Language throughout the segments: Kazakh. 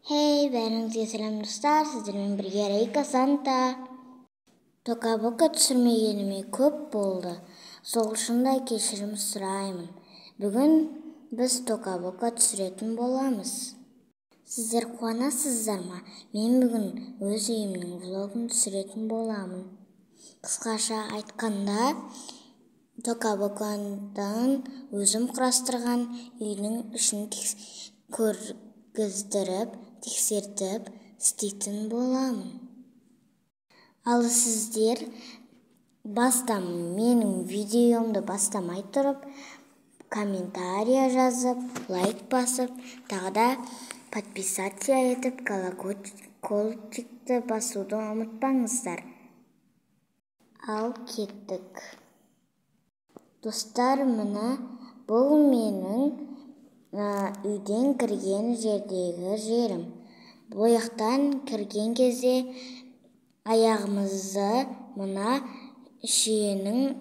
Hey, бәріңізге сәлем достар, сіздермен бірге Рейка Санта. Тока-бока түсірмегеніме көп болды. Сол үшін де кешірім сұраймын. Бүгін біз тока-бока түсіретін боламыз. Сіздер қуанасыздар ма? Мен бүгін өз үйімнің влогын түсіретін боламын. Қысқаша айтқанда, тока-бокадан өзім құрастырған үйдің ішін көргіздіріп, тексертіп істейтін боламын. Ал сіздер менің видеомды бастамай тұрып, комментария жазып, лайк басып, тағы да подписаться етіп, колокольчикті басуды ұмытпаңыздар. Ал кеттік. Достар, міне бұл менің үйден кірген жердегі жерім. Бояқтан кірген кезде аяғымызды мына шиенің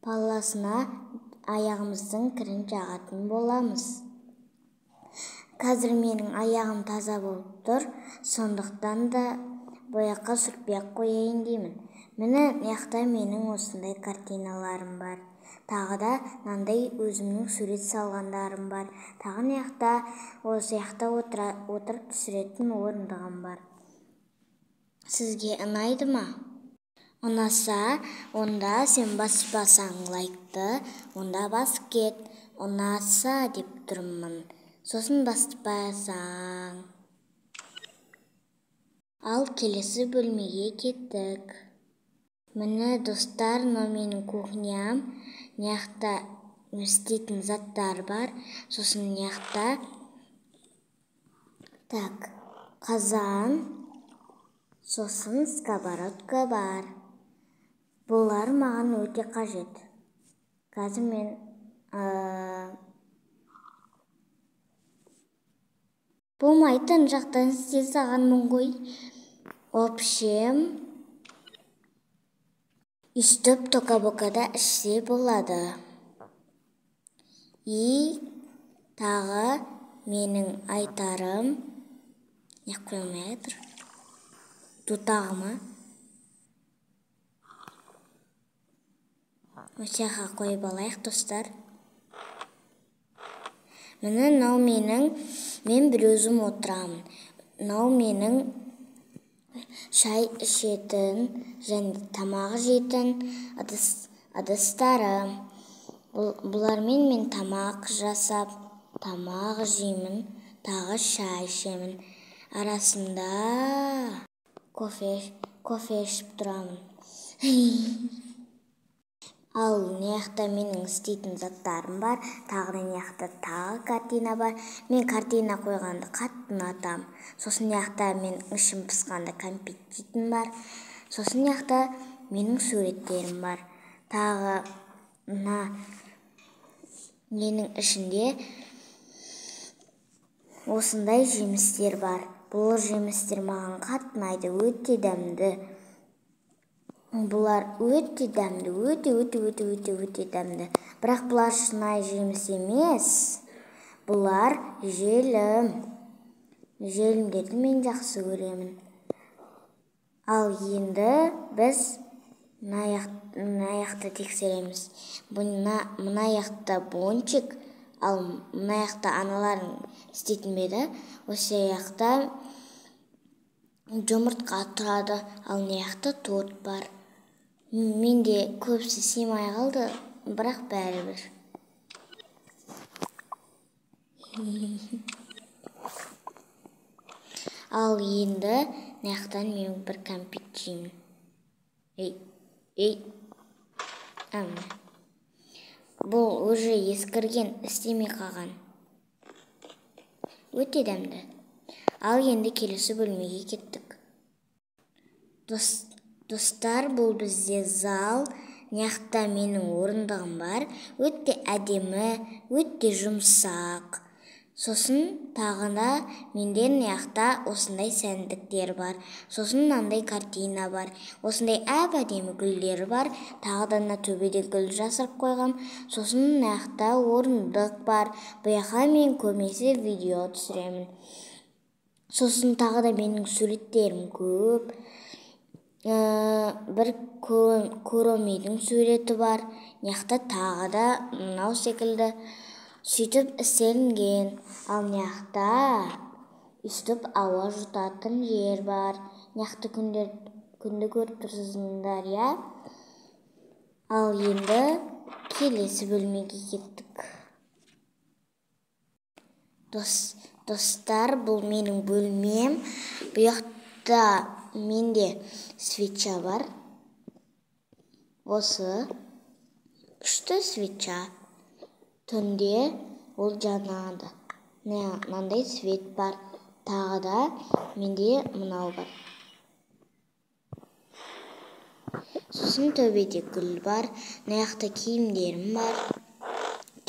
палласына аяғымыздың кірін жағатын боламыз. Қазір менің аяғым таза болып тұр, сондықтан да бояққа сүртпей қояйын деймін. Міне яқта менің осындай картиналарым бар. Тағы да мынандай өзімнің сурет салғандарым бар. Тағы осы яқта отырып түсіретін орындығым бар. Сізге ұнайды ма? Ұнаса, онда сен баспасаң лайкты, онда басып кет. Ұнаса деп тұрмын. Сосын баспасаң. Ал келесі бөлмеге кеттік. Міне достар, менің кухням. Яқта істейтін заттар бар. Сосын яқта қазан, сосын сковородка бар. Бұлар маған өте қажет. Қазір мен болмайтын жақтан істей сағанмын ғой. Общем, үстіп тока-бокада ішсе болады. И тағы менің айтарым, қоймай тұр. Дутағыма. Осыяқа қойып алайық, достар. Міне мен бір өзім отырамын. Менің шай ішетін және тамақ жейтін ыдыстарым. Бұлармен мен тамақ жасап, тамақ жеймін, тағы шай ішемін. Арасында кофе ішіп тұрамын. Ал неяқта менің істейтін заттарым бар. Тағы тағы картина бар. Мен картина қойғанды қатты ұнатам. Сосын неяқта мен ішім пысқанда кәмпит жейтін бар. Сосын неяқта менің суреттерім бар. Тағы менің ішінде осындай жемістер бар. Бұл жемістер маған қатты ұнайды, өте дәмді. Бұлар өте дәмді, өте дәмді. Бірақ бұлар шынайы жеміс емес. Бұлар желім. Желімдерді мен жақсы көремін. Ал енді біз мына яқты тексереміз. Мына яқта бончик, ал мына яқта аналарын істейтін беді. Осы яқта жұмыртқа тұрады, ал мына яқта торт бар. Менде көбісі сыймай қалды, бірақ бәрібір. Ал енді мынаяқтан мен бір кәмпит жеймін. Бұл уже ескірген, істемей қалған. Өте дәмді. Ал енді келесі бөлмеге кеттік. Достар, бұл бізде зал. Мынаяқта менің орындығым бар. Өте әдемі, өте жұмсақ. Сосын тағында менде мынаяқта осындай сәндіктер бар. Сосын мынандай картина бар. Осындай әдемі гүлдер бар. Тағы да төбеде гүл жасырып қойғам. Сосын мынаяқта орындық бар. Бұяқа мен көбінесе видео түсіремін. Сосын тағы да менің суреттерім көп. Бір көромейдің суреті бар. Мияқта тағы да мынау секілді сөйтіп істелінген. Ал мияқта үстіп ауа жұтатын жер бар. Мияқты күнді көріп тұрсыздар, я? Ал енді келесі бөлмеге кеттік. Достар, бұл менің бөлмем. Бұяқта менде свеча бар. Осы күшті свеча. Түнде ол жанады. Мынандай свет бар. Тағы да менде мынау бар. Сосын төбеде гүл бар. Мынаяқта киімдерім бар.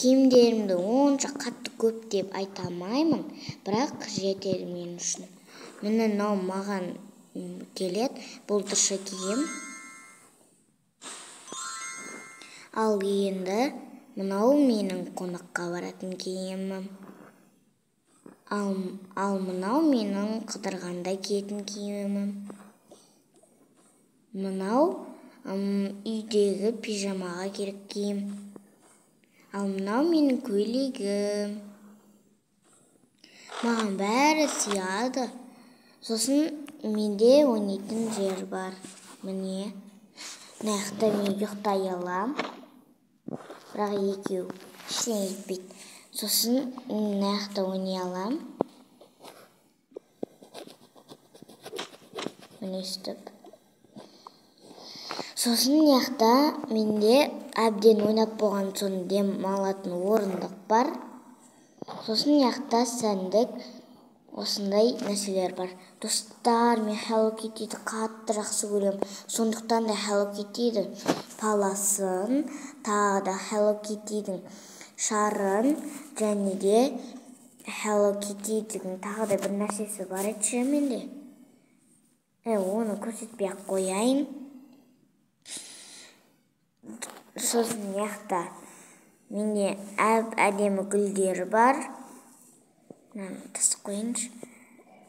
Киімдерімді онша қатты көп деп айта алмаймын, бірақ жетеді мен үшін. Міне мынау маған келеді, бұл дұрша киім. Ал енді мынау менің қонаққа баратын киімім. Ал мынау менің қыдырғанда киетін киімім. Мынау үйдегі пижамаға керек киім. Ал мынау менің көйлегім. Маған бәрі сияды. Сосын менде ойнайтын жер бар. Міне. Мынаяқта мен ұйықтай алам. Бірақ екеу ештеңе етпейді. Сосын мынаяқта ойнай алам. Міне өстіп. Сосын мынаяқта менде әбден ойнап болған соң дем алатын орындық бар. Сосын мынаяқта сәндік осындай нәрселер бар. Достар, мен Hello Kitty'ді қатты жақсы көрем. Сондықтан да Hello Kitty'дің паласын, тағы да Hello Kitty'дің шарын, және де Hello Kitty'дің тағы да бір нәрсесі бар еді менде. Оны көрсетпей-ақ қояйын. Сосын мияқта менде әдемі гүлдері бар. Тасып қойыңызшы.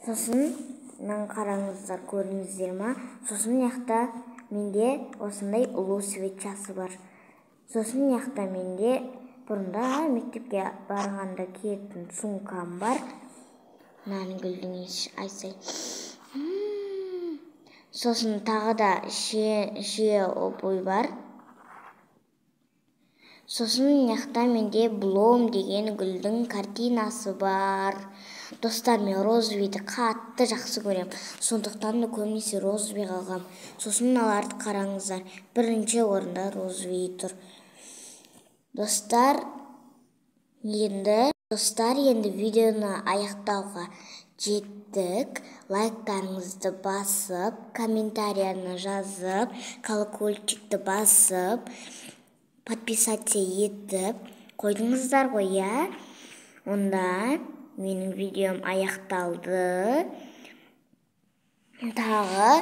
Сосын қараңыздар, көрдіңіздер ма? Сосын мияқта менде осындай ұлу свечасы бар. Сосын мияқта менде бұрында мектепке барғанда киетін сумкам бар. Мынаның гүлдің иісі айсай. Сосын тағы да шие обой бар. Сосын мияқта менде Блом деген гүлдің картинасы бар. Достар, мен розовыйды қатты жақсы көрем. Сондықтан да көбінесе розовый алғам. Сосын мыналарды қараңыздар. Бірінші орында розовый тұр. Достар, енді видеоны аяқтауға жеттік. Лайктарыңызды басып, комментарияны жазып, колокольчикті басып, подписаться етіп қойдыңыздар ғой, я? Онда менің видеом аяқталды. Тағы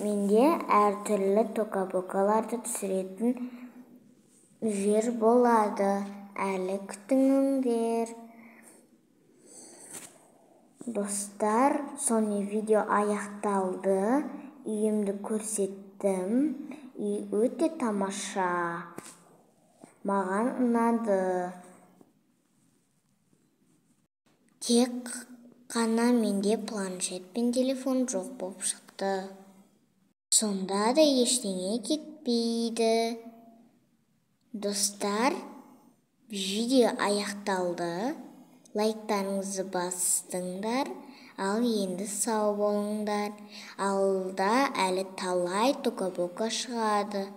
менде әртүрлі тока-бокаларды түсіретін жер болады. Әлі күтіңіздер. Достар, соңғы видео аяқталды. Үйімді көрсеттім. Үй өте тамаша. Маған ұнады. Тек қана менде планшет пен телефон жоқ болып шықты. Сонда да ештеңе кетпейді. Достар, видео аяқталды. Лайктарыңызды бастыңдар. Ал енді сау болыңдар. Алда әлі талай тока-бока шығады.